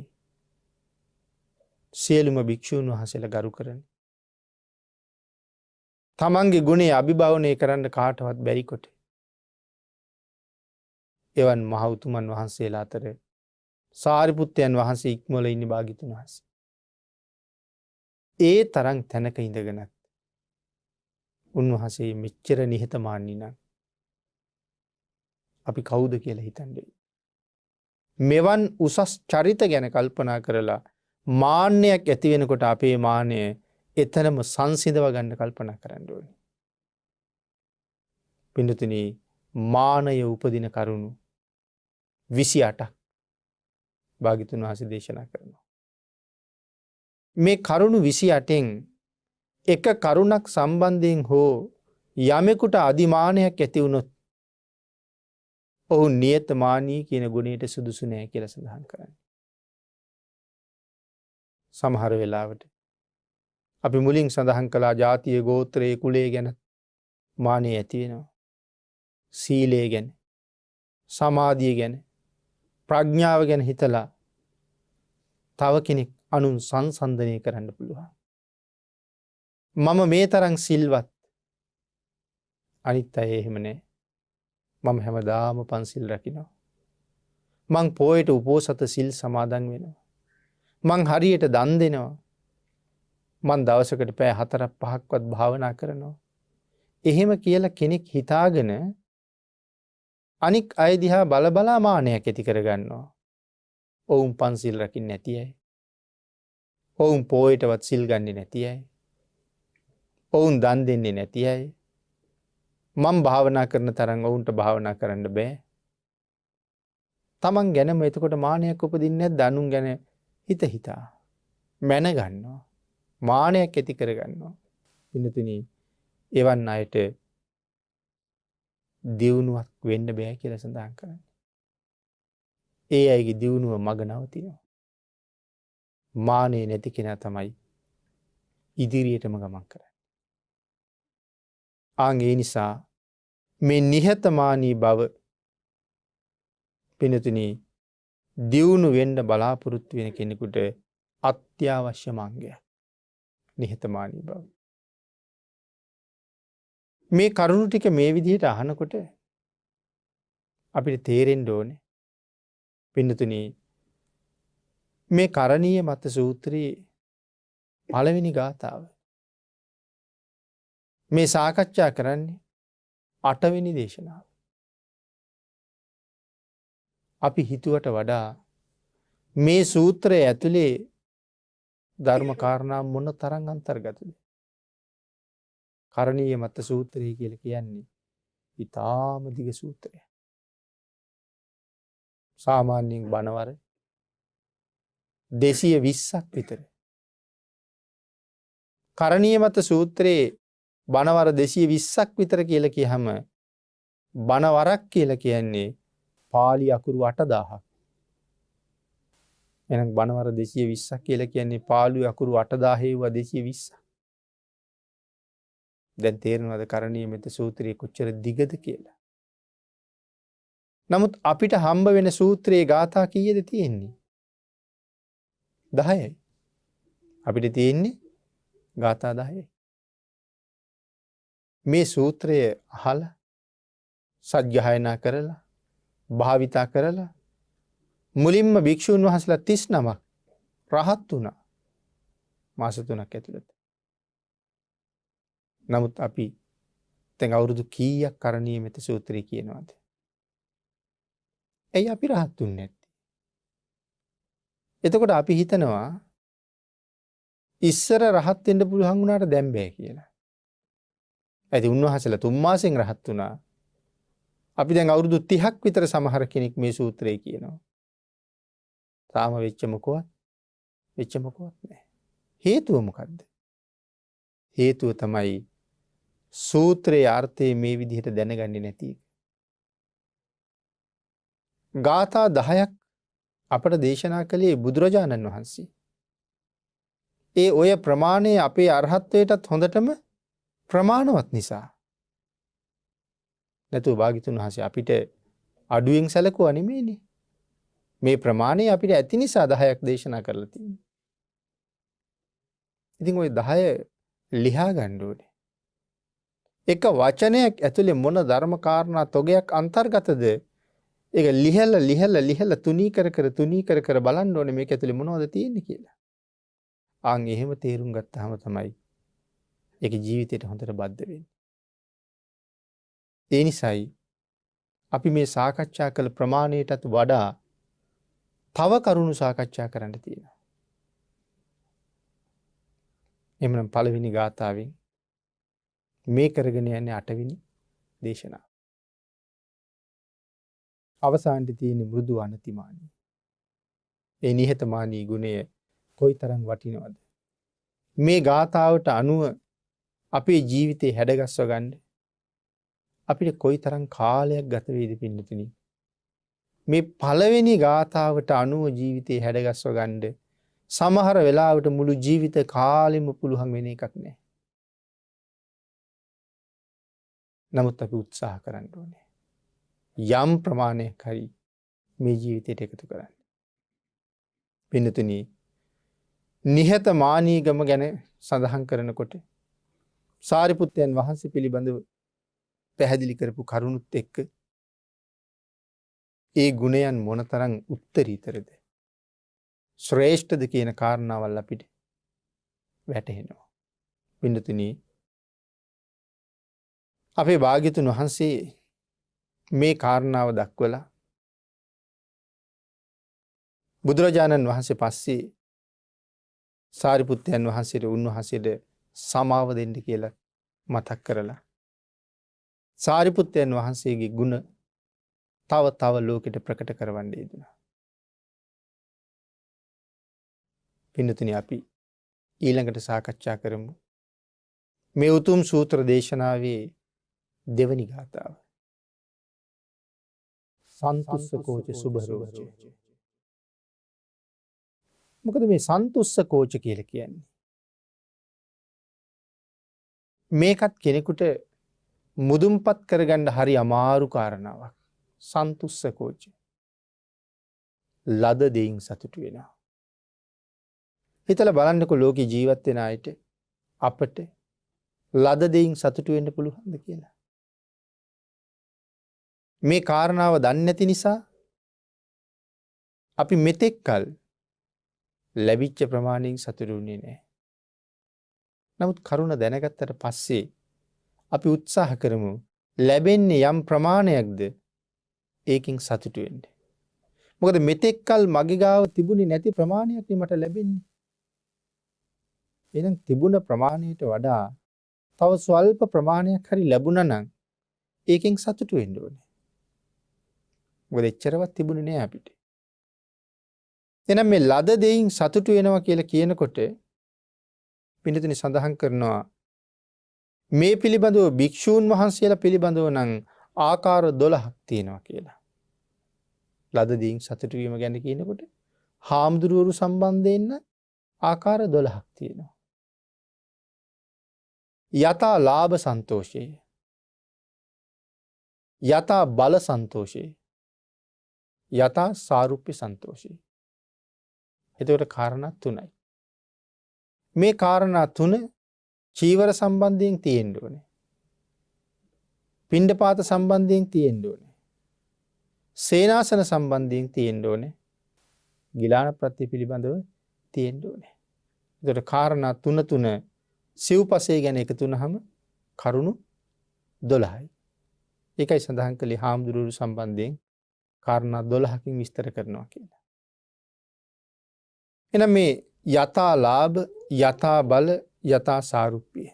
සියලුම භික්ෂූන් වහන්සේලා ගරු කරන තමන්ගේ ගුණේ අභිභවනය කරන්න කාටවත් බැරි කොට එවන් මහ උතුමන් වහන්සේලා අතර සාරිපුත්තයන් වහන්සේ ඉක්මවල ඉන්නේ භාග්‍යතුන් වහන්සේ. ඒ තරම් තැනක ඉඳගෙනත් උන්වහන්සේ මෙච්චර නිහතමානී නම් අපි කවුද කියලා හිතන්නේ. මෙවන් උසස් චරිත ගැන කල්පනා කරලා මාන්නයක් ඇති වෙනකොට අපේ මාන්නය එතනම සංසිඳව ගන්න කල්පනා කරන්න ඕනේ. පින්තුනි මානය උපදින කරුණු 28ක් භාග්‍යතුන් වහන්සේ දේශනා කරනවා. මේ කරුණු 28න් එක කරුණක් සම්බන්ධයෙන් හෝ යමෙකුට අදිමානයක් ඇති වුණොත් ඔහු නියතමානී කියන ගුණයට සුදුසු නෑ කියලා සඳහන් කරන්නේ. සමහර වෙලාවට අපි මුලින් සඳහන් කළා ජාතිය ගෝත්‍රයේ කුලය ගැන මානය ඇති වෙනවා. සීලය ගැන, සමාධිය ගැන, ප්‍රඥාව ගැන හිතලා තව කෙනෙක් අනුන් සංසන්දනය කරන්න පුළුවන්. මම මේ තරම් සිල්වත් අනිත් අය එහෙම නෑ. මම හැමදාම පන්සිල් රකින්නවා. මං පොයට උපෝසත සිල් සමාදන් වෙනවා. මං හරියට දන් දෙනවා. මං දවසකට පැය 4-5ක්වත් භාවනා කරනවා. එහෙම කියලා කෙනෙක් හිතාගෙන අනික් අය දිහා බල මානයක් ඇති කරගන්නවා. ඔවුන් පන්සිල් රකින්නේ නැති අය. ඔවුන් පොයටවත් සිල් ගන්නේ නැති අය. ඔවුන් දන් දෙන්නේ නැති අය. මම භාවනා කරන තරම් ඔවුන්ට භාවනා කරන්න බෑ. තමන් ගැනම එතකොට මානයක් උපදින්නේ නැද්ද? අනුන් ගැන හිතා මැන ගන්නවා. මානයක් ඇති කර ගන්නවා. පින්තුනි එවන් අයට දියුණුවක් වෙන්න බෑ කියලා සඳහන් කරන්නේ. ඒ අයගේ දියුණුව මග නවතිනවා. මානෙ නැති කෙනා තමයි ඉදිරියටම ගමන් කරන්නේ. ඒ නිසා මේ නිහතමානී බව පින්තුනි දියුණු වෙන්න බලාපොරොත්තු වෙන කෙනෙකුට අත්‍යවශ්‍ය අංගයක් නිහතමානී බව. මේ කරුණු ටික මේ විදිහට අහනකොට අපිට තේරෙන්න ඕනේ පින්තුනි මේ කරණීය මත සූත්‍රයේ පළවෙනි ගාථාව මේ සාකච්ඡා කරන්නේ 8 වෙනි දේශනාව. අපි හිතුවට වඩා මේ සූත්‍රය ඇතුලේ ධර්ම කාරණා මොන තරම් අන්තර්ගතද? කරණීය මත සූත්‍රය කියලා කියන්නේ ඊටාම දිග සූත්‍රයක්. සාමාන්‍යයෙන් බණවර 220ක් විතර. කරණීය මත සූත්‍රයේ බණවර 220ක් විතර කියලා කියහම බණවරක් කියලා කියන්නේ පාලි අකුරු 8000ක්. එහෙනම් බණවර 220ක් කියලා කියන්නේ පාලි අකුරු 8000 ඒවා 220. දැන් තේරෙනවද කරණීය මෙත සූත්‍රයේ කොච්චර දිගද කියලා? නමුත් අපිට හම්බ වෙන සූත්‍රයේ ගාථා කීයද තියෙන්නේ? 10යි. අපිට තියෙන්නේ ගාථා 10යි. මේ සූත්‍රය අහලා සජ්ජායනා කරලා භාවිතා කරලා මුලින්ම භික්ෂුන් වහන්සේලා 39ක් රහත් වුණා. මාස 3ක් ඇතුළත. නමුත් අපි දැන් අවුරුදු කීයක් කරණීය මෙත සූත්‍රය කියනවාද? ඇයි අපි රහත් වෙන්නේ නැත්තේ? එතකොට අපි හිතනවා ඉස්සර රහත් වෙන්න පුළුවන් වුණාට දැන් බෑ කියලා. ඇයි උන්වහන්සේලා 3 මාසෙන් රහත් වුණා. අපි දැන් අවුරුදු 30ක් විතර සමහර කෙනෙක් මේ සූත්‍රය කියනවා. තාම වෙච්ච මොකවත් නැහැ. හේතුව මොකද්ද? හේතුව තමයි සූත්‍රයේ අර්ථය මේ විදිහට දැනගන්නේ නැති එක. ගාථා 10ක් අපට දේශනා කළේ බුදුරජාණන් වහන්සේ. ඒ ඔය ප්‍රමාණය අපේ අරහත්වයටත් හොඳටම ප්‍රමාණවත් නිසා. නැතුව භාග්‍යතුන් වහන්සේ අපිට අඩුවෙන් සැලකුවා නෙමෙයිනේ. මේ ප්‍රමාණය අපිට ඇති නිසා 10ක් දේශනා කරලා තියෙනවා. ඉතින් ওই 10 ලියා ගන්න ඕනේ. එක වචනයක් ඇතුලේ මොන ධර්ම කාරණා තොගයක් අන්තර්ගතද? ඒක ලිහලා තුනී කර බලන්න ඕනේ මේක ඇතුලේ මොනවද තියෙන්නේ කියලා. ආන් එහෙම තේරුම් ගත්තාම තමයි ඒක ජීවිතයට හොඳට බද්ධ වෙන්නේ. ඒ නිසායි අපි මේ සාකච්ඡා කළ ප්‍රමාණයටත් වඩා තව කරුණු සාකච්ඡා කරන්න තියෙනවා. එමනම් පළවෙනි ගාථාවෙන් මේ කරගෙන යන්නේ 8 වෙනි දේශනාව. අවසානයේ තියෙන මෘදු අනතිමානී. ඒ නිහතමානී ගුණය කොයිතරම් වටිනවද? මේ ගාථාවට අනුව අපේ ජීවිතේ හැඩගස්ව ගන්න අපිට කොයිතරම් කාලයක් ගත වේද පින්නතුනි? මේ පළවෙනි ගාථාවට අනුව ජීවිතේ හැඩගස්ව ගන්න සමහර වෙලාවට මුළු ජීවිත කාලෙම පුළුවන් වෙන එකක් නෑ. නමුත් අපි උත්සාහ කරන්න ඕනේ. යම් ප්‍රමාණයක් හරි මේ ජීවිතයට එකතු කරන්න. පින්නතුනි නිහතමානීකම ගැන සඳහන් කරනකොට සාරිපුත්තයන් වහන්සේ පිළිබඳව පැහැදිලි කරපු කරුණුත් එක්ක ඒ ගුණයන් මොනතරම් උත්තරීතරද ශ්‍රේෂ්ඨද කියන කාරණාවල් අපිට වැටහෙනවා. පින්නතුනි අපේ භාග්‍යතුන් වහන්සේ මේ කාරණාව දක්වලා බුදුරජාණන් වහන්සේ පස්සේ සාරිපුත්තයන් වහන්සේට උන්වහන්සේට සමාව දෙන්න කියලා මතක් කරලා සාරිපුත්තයන් වහන්සේගේ ගුණ තව ලෝකෙට ප්‍රකට කරවන්න යෙදුණා. පින්නතුනි අපි ඊළඟට සාකච්ඡා කරමු මේ උතුම් සූත්‍ර දේශනාවේ දෙවනි ගාථාව. සන්තුස්සකෝච සුභරෝච. මොකද මේ සන්තුස්සකෝච කියලා කියන්නේ? මේකත් කෙනෙකුට මුදුන්පත් කරගන්න හරි අමාරු කාරණාවක්. සන්තුස්සකෝච. ලද දෙයින් සතුටු වෙනවා. හිතලා බලන්නකෝ ලෝකේ ජීවත් වෙන අයට අපට ලද දෙයින් සතුටු වෙන්න පුළුවන්ද කියලා? මේ කාරණාව දන්නේ නැති නිසා අපි මෙතෙක් කල ලැබිච්ච ප්‍රමාණයෙන් සතුටු වෙන්නේ නැහැ. නමුත් කරුණ දැනගත්තට පස්සේ අපි උත්සාහ කරමු ලැබෙන්නේ යම් ප්‍රමාණයක්ද ඒකෙන් සතුටු වෙන්න. මොකද මෙතෙක් කල මගේ ගාව තිබුණේ නැති ප්‍රමාණයක් මට ලැබෙන්නේ. එහෙනම් තිබුණ ප්‍රමාණයට වඩා තව ස්වල්ප ප්‍රමාණයක් හරි ලැබුණා නම් ඒකෙන් සතුටු වෙන්න ඕනේ. මොකද එච්චරවත් තිබුණේ නෑ අපිට. එහෙනම් මේ ලද දෙයින් සතුටු වෙනවා කියලා කියනකොට පින්නතුනි සඳහන් කරනවා මේ පිළිබඳව භික්ෂූන් වහන්සේලා පිළිබඳව නම් ආකාර 12ක් තියෙනවා කියලා. ලද දෙයින් සතුටු වීම ගැන කියනකොට හාමුදුරුවරු සම්බන්ධයෙන් ආකාර 12ක් තියෙනවා. යතා ලාභ සන්තෝෂේ, යතා බල සන්තෝෂේ, යතා සාරුප්‍ය සන්තෝෂේ. එතකොට කාරණා තුනයි. මේ කාරණා තුන චීවර සම්බන්ධයෙන් තියෙන්න ඕනේ. පිණ්ඩපාත සම්බන්ධයෙන් තියෙන්න ඕනේ. සේනාසන සම්බන්ධයෙන් තියෙන්න ඕනේ. ගිලාන ප්‍රත්‍ය පිළිබඳව තියෙන්න ඕනේ. එතකොට කාරණා තුන සිව්පසේ ගැන එකතු වුනහම කරුණු 12යි. ඒකයි සඳහන් කළේ හාමුදුරුවෝ සම්බන්ධයෙන් කාරණා 12කින් විස්තර කරනවා කියලා. එහෙනම් මේ යතා ලාභ, යතා බල, යතා සාරුප්‍ය.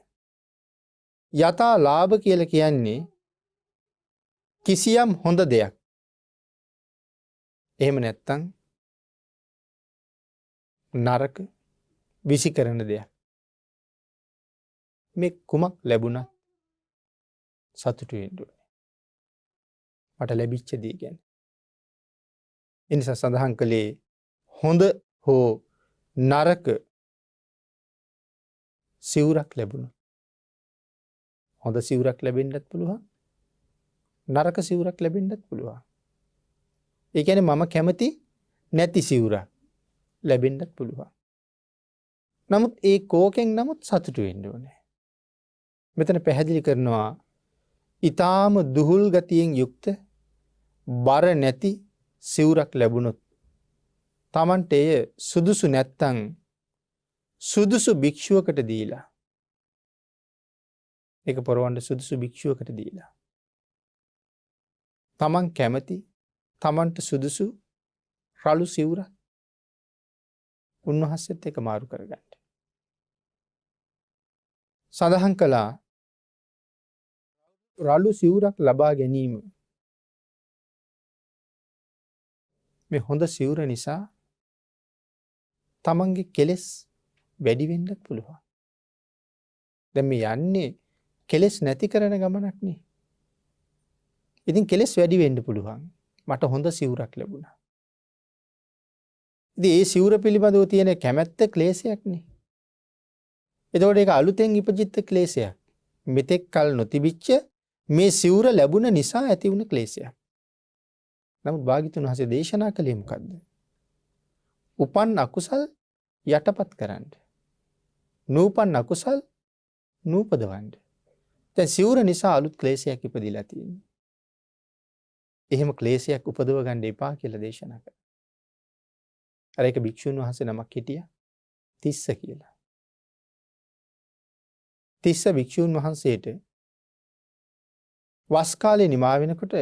යතා ලාභ කියලා කියන්නේ කිසියම් හොඳ දෙයක්. එහෙම නැත්තම් නරක විසි කරන දෙයක්. මේ කුමක් ලැබුණත් සතුටු වෙන්න ඕනේ. මට ලැබිච්ච දේ ගැන. ඒ නිසා සඳහන් කළේ හොඳ හෝ නරක සිවුරක් ලැබුණා. හොඳ සිවුරක් ලැබෙන්නත් පුළුවන්. නරක සිවුරක් ලැබෙන්නත් පුළුවන්. ඒ කියන්නේ මම කැමති නැති සිවුරක් ලැබෙන්නත් පුළුවන්. නමුත් ඒ කෝකෙන් නමුත් සතුටු වෙන්න ඕනේ. මෙතන පැහැදිලි කරනවා ඊටාම දුහුල් ගතියෙන් යුක්ත බර නැති සිවුරක් ලැබුණොත් Tamante එය සුදුසු නැත්තම් සුදුසු භික්ෂුවකට දීලා ඒක පොරවන්න සුදුසු භික්ෂුවකට දීලා Taman කැමති Tamante සුදුසු රළු සිවුරක් උන්වහන්සේත් එක මාරු කරගන්න. සඳහන් කළා රළු සිවුරක් ලබා ගැනීම මේ හොඳ සිවුර නිසා තමන්ගේ කෙලෙස් වැඩි වෙන්නත් පුළුවන්. දැන් මේ යන්නේ කෙලෙස් නැති කරන ගමනක් නේ. ඉතින් කෙලෙස් වැඩි වෙන්න පුළුවන්. මට හොඳ සිවුරක් ලැබුණා. ඉතින් ඒ සිවුර පිළිබඳව තියෙන කැමැත්ත ක්ලේශයක් නේ. එතකොට ඒක අලුතෙන් ඉපජිත ක්ලේශයක්. මෙතෙක් කල නොතිබිච්ච මේ සිවුර ලැබුණ නිසා ඇති වුණ ක්ලේශයක්. නමුත් භාග්‍යතුන් වහන්සේ දේශනා කළේ මොකද්ද? උපන් අකුසල් යටපත් කරන්න. නූපන් අකුසල් නූපදවන්න. දැන් සිවුර නිසා අලුත් ක්ලේශයක් ඉපදිලා තියෙනවා. එහෙම ක්ලේශයක් උපදව ගන්න එපා කියලා දේශනා කළා. අර එක භික්ෂුන් වහන්සේ නමක් හිටියා තිස්ස කියලා. තිස්ස භික්ෂුන් වහන්සේට වස් කාලේ නිමා වෙනකොට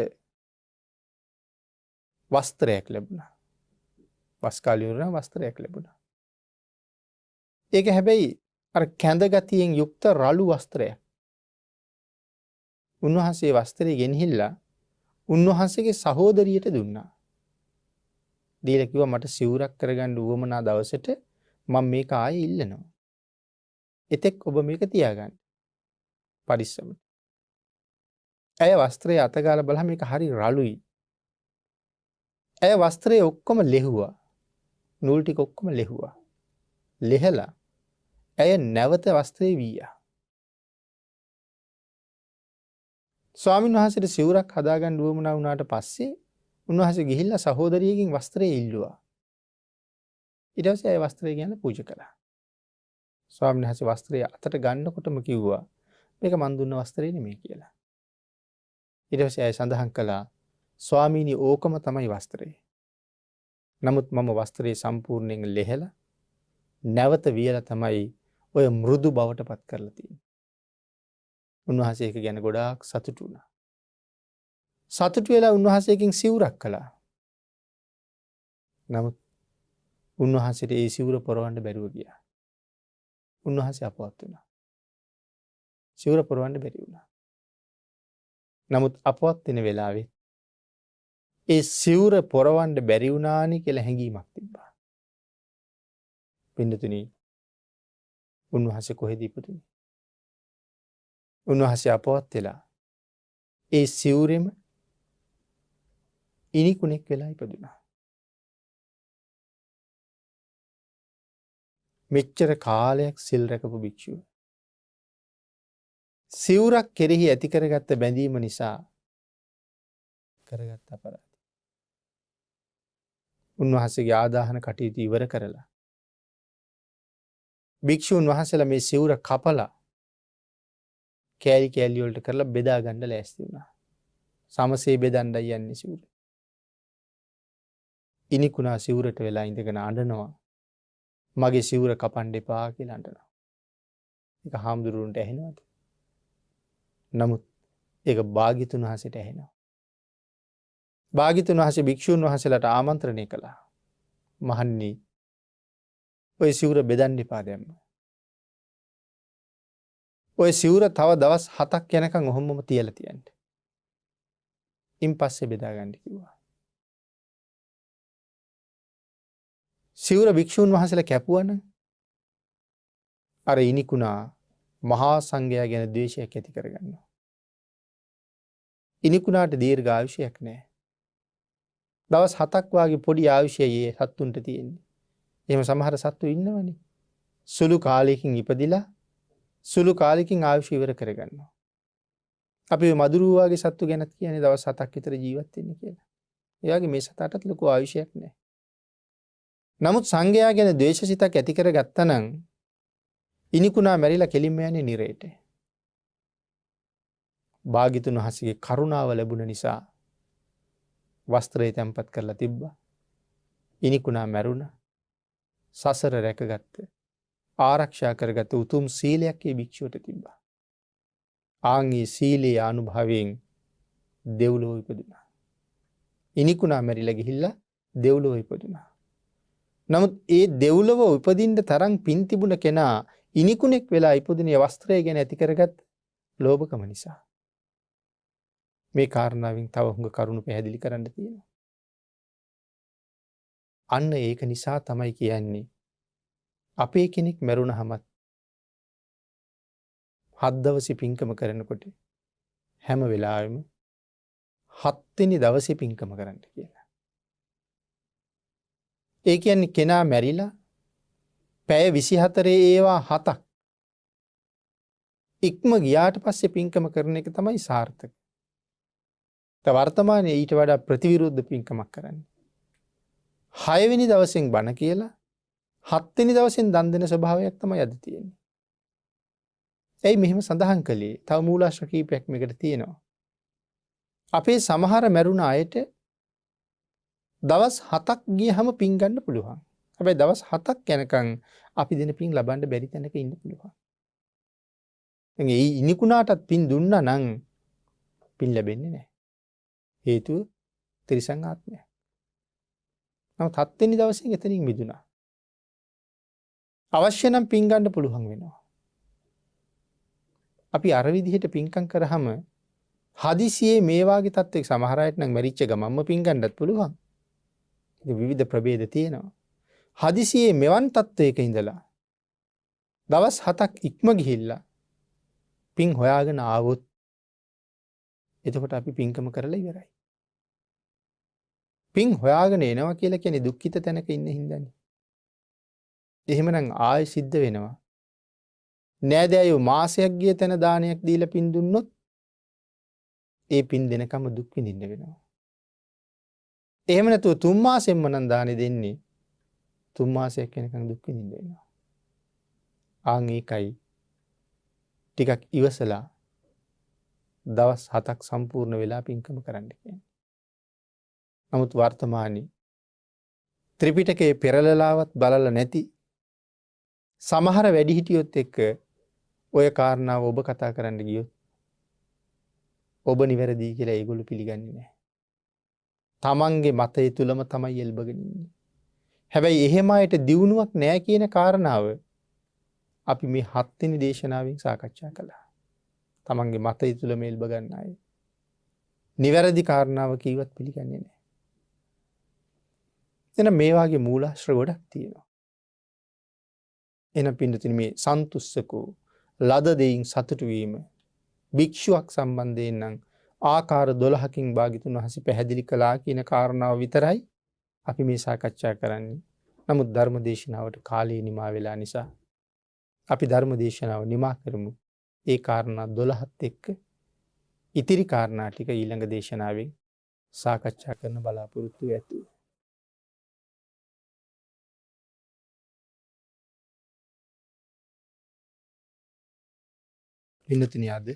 වස්ත්‍රයක් ලැබුණා. වස් කාලේ වුණා වස්ත්‍රයක් ලැබුණා. ඒක හැබැයි අර කැඳ ගතියෙන් යුක්ත රළු වස්ත්‍රයක්. උන්වහන්සේ වස්ත්‍රය ගෙනහිල්ලා උන්වහන්සේගේ සහෝදරියට දුන්නා. දීලා කිව්වා මට සිවුරක් කරගන්න උවමනා දවසට මම මේක ආයේ ඉල්ලනවා. එතෙක් ඔබ මේක තියාගන්න. පරිස්සමට. ඇය වස්ත්‍රය අතගාලා බලහම මේක හරි රළුයි. ඇය වස්ත්‍රය ඔක්කොම ලෙහුවා. නූල් ටික ඔක්කොම ලෙහුවා. ලෙහලා ඇය නැවත වස්ත්‍රේ වීයා. ස්වාමීන් වහන්සේට සිවුරක් හදාගන්න උවමනා වුණාට පස්සේ උන්වහන්සේ ගිහිල්ලා සහෝදරියගෙන් වස්ත්‍රය ඉල්ලුවා. ඊට පස්සේ ඇය වස්ත්‍රය ගැන පූජා කළා. ස්වාමීන් වහන්සේ වස්ත්‍රය අතට ගන්නකොටම කිව්වා මේක මන් දුන්න වස්ත්‍රය නෙමෙයි කියලා. ඊට පස්සේ ඇය සඳහන් කළා ස්වාමීනි ඕකම තමයි වස්ත්‍රය. නමුත් මම වස්ත්‍රය සම්පූර්ණයෙන් ලෙහලා නැවත වියලා තමයි ඔය මෘදු බවට පත් කරලා තියෙන්නේ. උන්වහන්සේ ඒක ගැන ගොඩාක් සතුටු වුණා. සතුටු වෙලා උන්වහන්සේකින් සිවුරක් කළා. නමුත් උන්වහන්සේට ඒ සිවුර පොරවන්න බැරුව ගියා. උන්වහන්සේ අපවත් වුණා. සිවුර පොරවන්න බැරි වුණා. නමුත් අපවත් වෙන වෙලාවේ ඒ සිවුර පොරවන්න බැරි වුණානි කියලා හැඟීමක් තිබ්බා. පින්නතුනි උන්වහන්සේ කොහෙද ඉපදුනේ? උන්වහන්සේ අපවත් වෙලා ඒ සිවුරෙම ඉනිකුණෙක් වෙලා ඉපදුනා. මෙච්චර කාලයක් සිල් රැකපු භික්ෂුව සිවුරක් කෙරෙහි ඇති කරගත්ත බැඳීම නිසා කරගත් අපරාධය. උන්වහන්සේගේ ආදාහන කටයුතු ඉවර කරලා භික්ෂුන් වහන්සේලා මේ සිවුර කපලා කෑලි කෑලි වලට කරලා බෙදා ගන්න ලෑස්ති වුණා. සමසේ බෙදන්නයි යන්නේ සිවුර. ඉනිකුණා සිවුරට වෙලා ඉඳගෙන අඬනවා. මගේ සිවුර කපන්න එපා කියලා අඬනවා. ඒක හාමුදුරුවන්ට ඇහෙනවද? නමුත් ඒක භාග්‍යතුන් වහන්සේට ඇහෙනවා. භාග්‍යතුන් වහන්සේ භික්ෂුන් වහන්සේලාට ආමන්ත්‍රණය කළා. මහන්නි ඔය සිවුර බෙදන්න එපා දැම්ම. ඔය සිවුර තව දවස් 7ක් යනකම් ඔහොමම තියලා තියන්න. ඉන් පස්සේ බෙදා ගන්න කිව්වා. සිවුර භික්ෂුන් වහන්සේලා කැපුවනම් අර ඉනිකුණා මහා සංඝයා ගැන ද්වේෂයක් ඇති කරගන්නවා. ඉනිකුණාට දීර්ඝ ආයුෂයක් නැහැ. දවස් 7ක් වාගේ පොඩි ආයුෂයයි සත්තුන්ට තියෙන්නේ. එහෙම සමහර සත්තු ඉන්නවනේ. සුළු කාලයකින් ඉපදිලා සුළු කාලෙකින් ආයුෂ ඉවර කරගන්නවා. අපි මදුරුව වගේ සත්තු ගැනත් කියන්නේ දවස් 7ක් විතර ජීවත් වෙන්න කියලා. ඒ වගේ මේ සතාටත් ලොකු ආයුෂයක් නැහැ. නමුත් සංඝයා ගැන ද්වේෂසිතක් ඇති කරගත්තා නම් ඉනිකුණා මැරිලා කෙලින්ම යන්නේ නිරේට. භාග්‍යතුන් වහන්සේගේ කරුණාව ලැබුණ නිසා වස්ත්‍රය තැම්පත් කරලා තිබ්බා. ඉනිකුණා මැරුණා. සසර රැකගත්ත ආරක්ෂා කරගත්ත උතුම් සීලයක් ඒ භික්ෂුවට තිබ්බා. ආන්ගේ සීලයේ අනුභවයෙන් දෙව්ලොව ඉපදුනා. ඉනිකුණා මැරිලා ගිහිල්ලා දෙව්ලොව ඉපදුනා. නමුත් ඒ දෙව්ලොව උපදින්න තරම් පින් තිබුණ කෙනා ඉනිකුණෙක් වෙලා ඉපදුනේ වස්ත්‍රය ගැන ඇති කරගත් ලෝභකම නිසා. මේ කාරණාවෙන් තව හුඟ කරුණු පැහැදිලි කරන්න තියෙනවා. අන්න ඒක නිසා තමයි කියන්නේ අපේ කෙනෙක් මැරුණහමත් 7 දවසේ පින්කම කරනකොට හැම වෙලාවෙම 7 වෙනි දවසේ පින්කම කරන්න කියලා. ඒ කියන්නේ කෙනා මැරිලා පැය 24 ඒවා 7ක් ඉක්ම ගියාට පස්සේ පින්කම කරන එක තමයි සාර්ථක. වර්තමානයේ ඊට වඩා ප්‍රතිවිරුද්ධ පින්කමක් කරන්නේ. 6 වෙනි දවසෙන් බණ කියලා 7 වෙනි දවසෙන් දන් දෙන ස්වභාවයක් තමයි අද තියෙන්නේ. ඇයි මෙහෙම සඳහන් කළේ? තව මූලාශ්‍ර කීපයක් මේකට තියෙනවා. අපේ සමහර මැරුණ අයට දවස් 7ක් ගියහම පින් ගන්න පුළුවන්. හැබැයි දවස් 7ක් යනකම් අපි දෙන පින් ලබන්න බැරි තැනක ඉන්න පුළුවන්. දැන් ඒ ඉනිකුණාටත් පින් දුන්නා නම් පින් ලැබෙන්නේ නැහැ. හේතුව ත්‍රිසං ආත්මය. නමුත් 7 වෙනි දවසේ එතනින් මිදුණා. අවශ්‍ය නම් පින් ගන්න පුළුවන් වෙනවා. අපි අර විදිහට පින්කම් කරාම හදිසියේ මේ වාගේ තත්ත්වයක සමහර අයට නම් මැරිච්ච ගමන්ම පින් ගන්නත් පුළුවන්. විවිධ ප්‍රභේද තියෙනවා. හදිසියේ මෙවන් තත්ත්වයක ඉඳලා දවස් 7ක් ඉක්ම ගිහිල්ලා පින් හොයාගෙන ආවොත් එතකොට අපි පින්කම කරලා ඉවරයි. පින් හොයාගෙන එනවා කියලා කියන්නේ දුක්ඛිත තැනක ඉන්න හින්දානේ. එහෙමනම් ආයෙ සිද්ධ වෙනවා. නෑදෑයෝ මාසයක් ගිය තැන දානයක් දීලා පින් දුන්නොත් ඒ පින් දෙනකම දුක් විඳින්න වෙනවා. එහෙම නැතුව 3 මාසෙන්ම නම් දානෙ දෙන්නේ 3 මාසයක් වෙනකන් දුක් විඳින්න වෙනවා. ආන් ඒකයි ටිකක් ඉවසලා දවස් 7ක් සම්පූර්ණ වෙලා පින්කම කරන්න කියන්නේ. නමුත් වර්තමානයේ ත්‍රිපිටකයේ පෙරලලාවත් බලලා නැති සමහර වැඩිහිටියොත් එක්ක ඔය කාරණාව ඔබ කතා කරන්න ගියොත් ඔබ නිවැරදි කියලා ඒගොල්ලෝ පිළිගන්නේ නැහැ. තමන්ගේ මතය තුලම තමයි එල්බගෙන ඉන්නේ. හැබැයි එහෙම අයට දියුණුවක් නැහැ කියන කාරණාව අපි මේ 7 වෙනි දේශනාවෙන් සාකච්ඡා කළා. තමන්ගේ මතය තුලම එල්බ ගන්න අය. නිවැරදි කාරණාව කීවත් පිළිගන්නේ නැහැ. එන මේ වාගේ මූලාශ්‍ර ගොඩක් තියෙනවා. එන පින්නතුනි මේ සන්තුස්සකෝ ලද දෙයින් සතුටු වීම භික්ෂුවක් සම්බන්ධයෙන් නම් ආකාර 12කින් භාග්‍යතුන් වහන්සේ පැහැදිලි කළා කියන කාරණාව විතරයි අපි මේ සාකච්ඡා කරන්නේ. නමුත් ධර්ම දේශනාවට කාලය නිමා වෙලා නිසා අපි ධර්ම දේශනාව නිමා කරමු. ඒ කාරණා 12ත් එක්ක ඉතිරි කාරණා ටික ඊළඟ දේශනාවෙන් සාකච්ඡා කරන්න බලාපොරොත්තු වෙතු. පින්නතුනි අද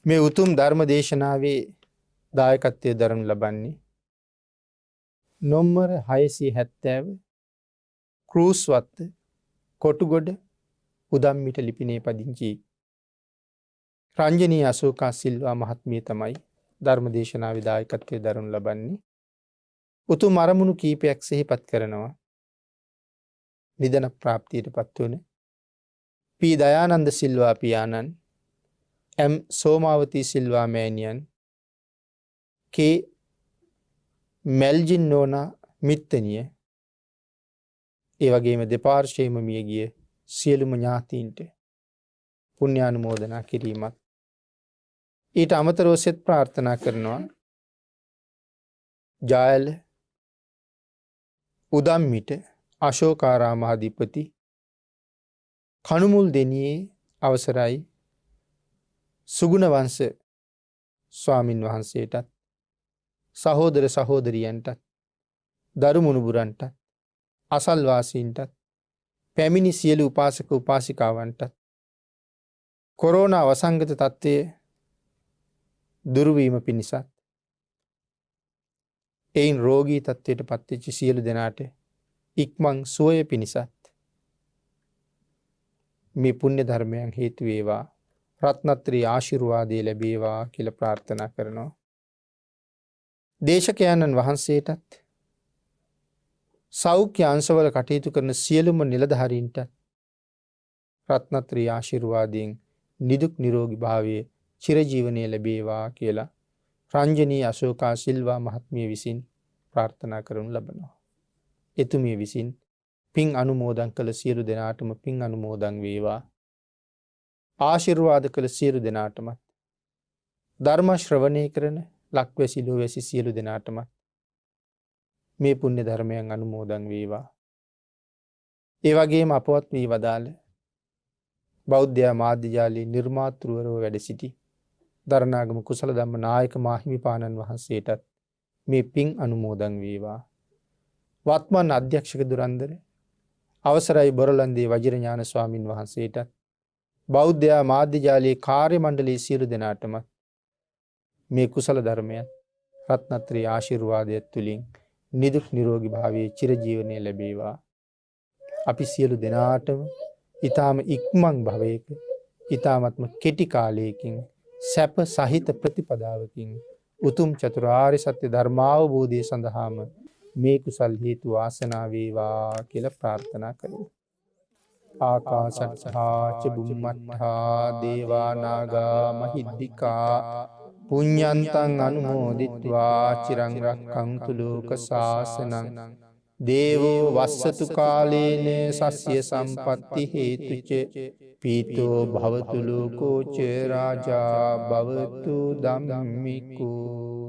මේ උතුම් ධර්ම දේශනාවේ දායකත්වයේ දරනු ලබන්නේ නොම්බර 670 ක්‍රූස්වත්ත කොටුගොඩ උදම්මිට ලිපිනේ පදිංචි රංජනී අශෝකා සිල්වා මහත්මිය තමයි ධර්ම දේශනාවේ දායකත්වයේ දරනු ලබන්නේ. උතුම් අරමුණු කීපයක් සිහිපත් කරනවා. නිදන ප්‍රාප්තියටපත් වුණ පී දයානන්ද සිල්වා පියාණන්, එම් සෝමාවතී සිල්වා මෑණියන්, කේ මෙල්ජින් නෝනා මිත්තනිය, ඒ වගේම දෙපාර්ශ්වයේම මියගිය සියලුම ඥාතීන්ට පුණ්‍යානුමෝදනා කිරීමත් ඊට අමතරව සෙත් ප්‍රාර්ථනා කරනවා. ජායල උදම්මිට අශෝකාරාමාධිපති කණුමුල් දෙනියේ අවසරයි සුගුණ වංශ ස්වාමින් වහන්සේටත් සහෝදර සහෝදරියන්ටත් දරු මුණුබුරන්ටත් අසල්වාසීන්ටත් පැමිණි සියලු උපාසක උපාසිකාවන්ටත් කොරෝනා වසංගත තත්ත්වය දුරුවීම පිණිසත් එයින් රෝගී තත්ත්වයට පත්වෙච්ච සියලු දෙනාට ඉක්මන් සුවය පිණිසත් මේ පුණ්‍ය ධර්මයන් හේතු වේවා, රත්නත්‍රී ආශිර්වාදය ලැබේවා කියලා ප්‍රාර්ථනා කරනවා. දේශකයන්න් වහන්සේටත් සෞඛ්‍ය අංශවල කටයුතු කරන සියලුම නිලධාරීන්ට රත්නත්‍රී ආශිර්වාදයෙන් නිදුක් නිරෝගී භාවයේ චිරජීවනයේ ලැබේවා කියලා රංජනී අශෝකා සිල්වා මහත්මිය විසින් ප්‍රාර්ථනා කරනු ලබනවා. එතුමිය විසින් පින් අනුමෝදන් කළ සියලු දෙනාටම පින් අනුමෝදන් වේවා. ආශිර්වාද කළ සියලු දෙනාටම ධර්ම ශ්‍රවණය කරන ලක්වැසි ලෝවැසි සියලු දෙනාටම මේ පුණ්‍ය ධර්මයන් අනුමෝදන් වේවා. ඒ වගේම අපවත් වී වදාළ බෞද්ධ මාධ්‍ය ජාලයේ නිර්මාතෘවරව වැඩ සිටි දරණාගම කුසල ධම්ම නායක මාහිමිපාණන් වහන්සේටත් මේ පින් අනුමෝදන් වේවා. වත්මන් අධ්‍යක්ෂක දුරන්දර අවසරයි බොරලන්දේ වජිරඥාන ස්වාමින් වහන්සේටත් බෞද්ධ මාධ්‍ය ජාලයේ කාර්ය මණ්ඩලයේ සියලු දෙනාටම මේ කුසල ධර්මයන් රත්නත්‍රී ආශිර්වාදයත් තුලින් නිදුක් නිරෝගී භාවයේ චිරජීවනයේ ලැබේවා. අපි සියලු දෙනාටම ඊ타ම ඉක්මන් භවයක ඊ타මත්ම කෙටි කාලයකින් සැප සහිත ප්‍රතිපදාවකින් උතුම් චතුරාර්ය සත්‍ය ධර්මාවබෝධය සඳහාම මේ කුසල් හේතු වාසනා වේවා කියලා ප්‍රාර්ථනා කරමු. ආකාශත්තා ච බුම්මත්තා දේවා නාග මහිද්దికා පුඤ්ඤන්තං අනුමෝදිත්වා චිරං රක්ඛන්තු ලෝක සාසනං දේවෝ වස්සතු කාලේන සස්ය සම්පatti හේතුච පීතෝ භවතු ලෝකෝ ච රාජා භවතු ධම්මිකෝ.